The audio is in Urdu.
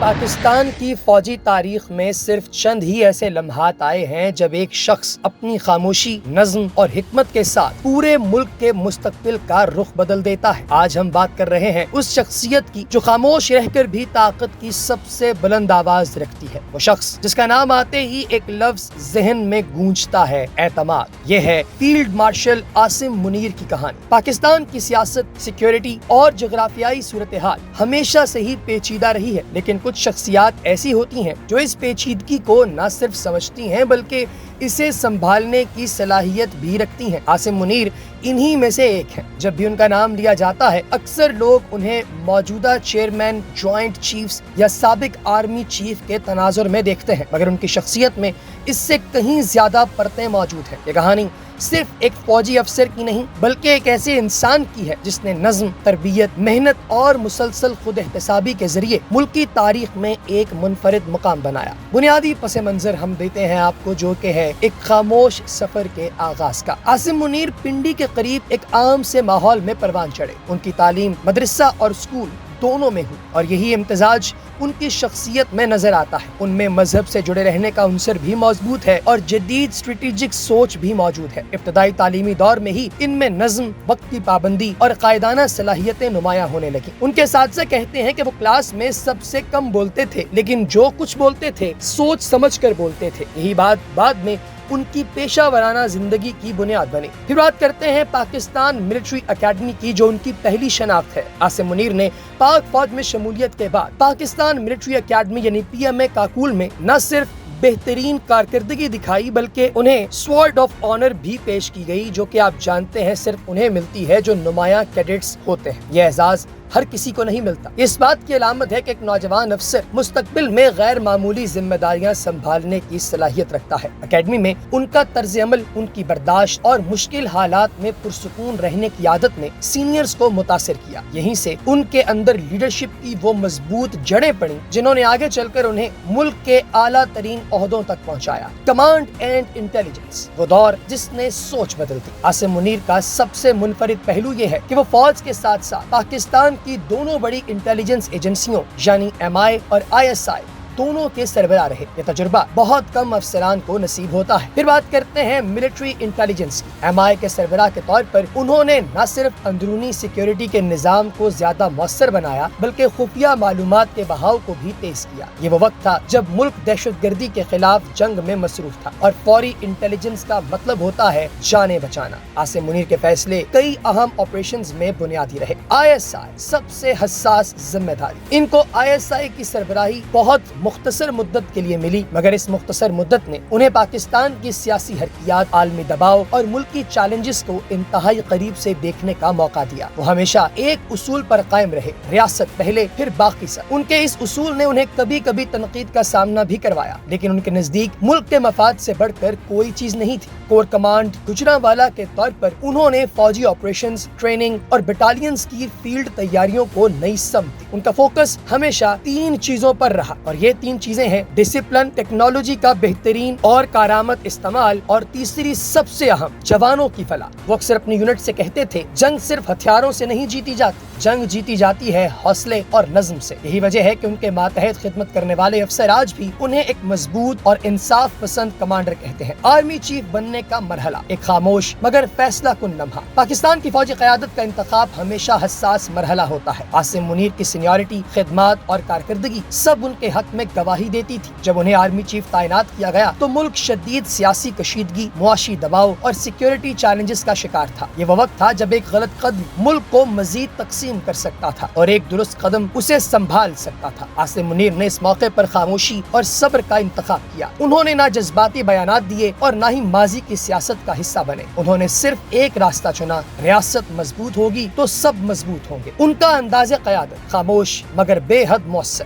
پاکستان کی فوجی تاریخ میں صرف چند ہی ایسے لمحات آئے ہیں جب ایک شخص اپنی خاموشی، نظم اور حکمت کے ساتھ پورے ملک کے مستقبل کا رخ بدل دیتا ہے۔ آج ہم بات کر رہے ہیں اس شخصیت کی جو خاموش رہ کر بھی طاقت کی سب سے بلند آواز رکھتی ہے۔ وہ شخص جس کا نام آتے ہی ایک لفظ ذہن میں گونجتا ہے: اعتماد۔ یہ ہے فیلڈ مارشل عاصم منیر کی کہانی۔ پاکستان کی سیاست، سیکیورٹی اور جغرافیائی صورتحال ہمیشہ سے ہی پیچیدہ رہی ہے، لیکن کچھ شخصیات ایسی ہوتی ہیں جو اس پیچیدگی کو نہ صرف سمجھتی ہیں بلکہ اسے سنبھالنے کی صلاحیت بھی رکھتی ہیں۔ عاصم منیر انہی میں سے ایک ہیں۔ جب بھی ان کا نام لیا جاتا ہے اکثر لوگ انہیں موجودہ چیئرمین، جوائنٹ چیفز یا سابق آرمی چیف کے تناظر میں دیکھتے ہیں، مگر ان کی شخصیت میں اس سے کہیں زیادہ پرتیں موجود ہیں۔ یہ کہانی صرف ایک فوجی افسر کی نہیں بلکہ ایک ایسے انسان کی ہے جس نے نظم، تربیت، محنت اور مسلسل خود احتسابی کے ذریعے ملکی تاریخ میں ایک منفرد مقام بنایا۔ بنیادی پس منظر ہم دیتے ہیں آپ کو، جو کہ ہے ایک خاموش سفر کے آغاز کا۔ عاصم منیر پنڈی کے قریب ایک عام سے ماحول میں پروان چڑھے۔ ان کی تعلیم مدرسہ اور اسکول دونوں میں ہوئی اور یہی امتزاج ان کی شخصیت میں نظر آتا ہے۔ ان میں مذہب سے جڑے رہنے کا عنصر بھی مضبوط ہے اور جدید اسٹریٹجک سوچ بھی موجود ہے۔ ابتدائی تعلیمی دور میں ہی ان میں نظم، وقت کی پابندی اور قائدانہ صلاحیتیں نمایاں ہونے لگی۔ ان کے اساتذہ کہتے ہیں کہ وہ کلاس میں سب سے کم بولتے تھے، لیکن جو کچھ بولتے تھے سوچ سمجھ کر بولتے تھے۔ یہی بات بعد میں ان کی پیشہ ورانہ زندگی کی بنیاد بنی۔ پھر بات کرتے ہیں پاکستان ملٹری اکیڈمی کی، جو ان کی پہلی شناخت ہے۔ عاصم منیر نے پاک فوج میں شمولیت کے بعد پاکستان ملٹری اکیڈمی یعنی PMA کاکول میں نہ صرف بہترین کارکردگی دکھائی بلکہ انہیں سوارڈ آف آنر بھی پیش کی گئی، جو کہ آپ جانتے ہیں صرف انہیں ملتی ہے جو نمایاں کیڈٹس ہوتے ہیں۔ یہ اعزاز ہر کسی کو نہیں ملتا۔ اس بات کی علامت ہے کہ ایک نوجوان افسر مستقبل میں غیر معمولی ذمہ داریاں سنبھالنے کی صلاحیت رکھتا ہے۔ اکیڈمی میں ان کا طرز عمل، ان کی برداشت اور مشکل حالات میں پرسکون رہنے کی عادت نے سینئرز کو متاثر کیا۔ یہیں سے ان کے اندر لیڈرشپ کی وہ مضبوط جڑیں پڑیں جنہوں نے آگے چل کر انہیں ملک کے اعلیٰ ترین عہدوں تک پہنچایا۔ کمانڈ اینڈ انٹیلیجنس، وہ دور جس نے سوچ بدل دی۔ عاصم منیر کا سب سے منفرد پہلو یہ ہے کہ وہ فوج کے ساتھ ساتھ پاکستان کی دونوں بڑی انٹیلیجنس ایجنسیوں یعنی MI اور ISI دونوں کے سربراہ رہے۔ یہ تجربہ بہت کم افسران کو نصیب ہوتا ہے۔ پھر بات کرتے ہیں ملٹری انٹیلیجنس کی۔ MI کے سربراہ کے طور پر انہوں نے نہ صرف اندرونی سیکیورٹی کے نظام کو زیادہ مؤثر بنایا بلکہ خفیہ معلومات کے بہاؤ کو بھی تیز کیا۔ یہ وہ وقت تھا جب ملک دہشت گردی کے خلاف جنگ میں مصروف تھا اور فوری انٹیلیجنس کا مطلب ہوتا ہے جانیں بچانا۔ عاصم منیر کے فیصلے کئی اہم آپریشنز میں بنیادی رہے۔ ISI سب سے حساس ذمہ داری۔ ان کو ISI کی سربراہی بہت مختصر مدت کے لیے ملی، مگر اس مختصر مدت نے انہیں پاکستان کی سیاسی حرکیات، عالمی دباؤ اور ملکی چیلنجز کو انتہائی قریب سے دیکھنے کا موقع دیا۔ وہ ہمیشہ ایک اصول پر قائم رہے: ریاست پہلے پھر باقی سب۔ ان کے اس اصول نے انہیں کبھی کبھی تنقید کا سامنا بھی کروایا، لیکن ان کے نزدیک ملک کے مفاد سے بڑھ کر کوئی چیز نہیں تھی۔ کور کمانڈ گجرانوالہ کے طور پر انہوں نے فوجی آپریشنز، ٹریننگ اور بٹالینز کی فیلڈ تیاریوں کو نئی سمت دی۔ ان کا فوکس ہمیشہ 3 چیزوں پر رہا اور یہ 3 چیزیں ہیں: ڈسپلن، ٹیکنالوجی کا بہترین اور کارآمد استعمال، اور تیسری سب سے اہم، جوانوں کی فلاح۔ وہ اکثر اپنی یونٹ سے کہتے تھے جنگ صرف ہتھیاروں سے نہیں جیتی جاتی، جنگ جیتی جاتی ہے حوصلے اور نظم سے۔ یہی وجہ ہے کہ ان کے ماتحت خدمت کرنے والے افسر آج بھی انہیں ایک مضبوط اور انصاف پسند کمانڈر کہتے ہیں۔ آرمی چیف بننے کا مرحلہ ایک خاموش مگر فیصلہ کن لمحہ۔ پاکستان کی فوجی قیادت کا انتخاب ہمیشہ حساس مرحلہ ہوتا ہے۔ عاصم منیر کی سینیورٹی، خدمات اور کارکردگی سب ان کے حق میں گواہی دیتی تھی۔ جب انہیں آرمی چیف تعینات کیا گیا تو ملک شدید سیاسی کشیدگی، معاشی دباؤ اور سیکیورٹی چیلنجز کا شکار تھا۔ یہ وہ وقت تھا جب ایک غلط قدم ملک کو مزید تقسیم کر سکتا تھا اور ایک درست قدم اسے سنبھال سکتا تھا۔ عاصم منیر نے اس موقع پر خاموشی اور صبر کا انتخاب کیا۔ انہوں نے نہ جذباتی بیانات دیے اور نہ ہی ماضی کی سیاست کا حصہ بنے۔ انہوں نے صرف ایک راستہ چنا: ریاست مضبوط ہوگی تو سب مضبوط ہوں گے۔ ان کا انداز قیادت خاموش مگر بے حد مؤثر۔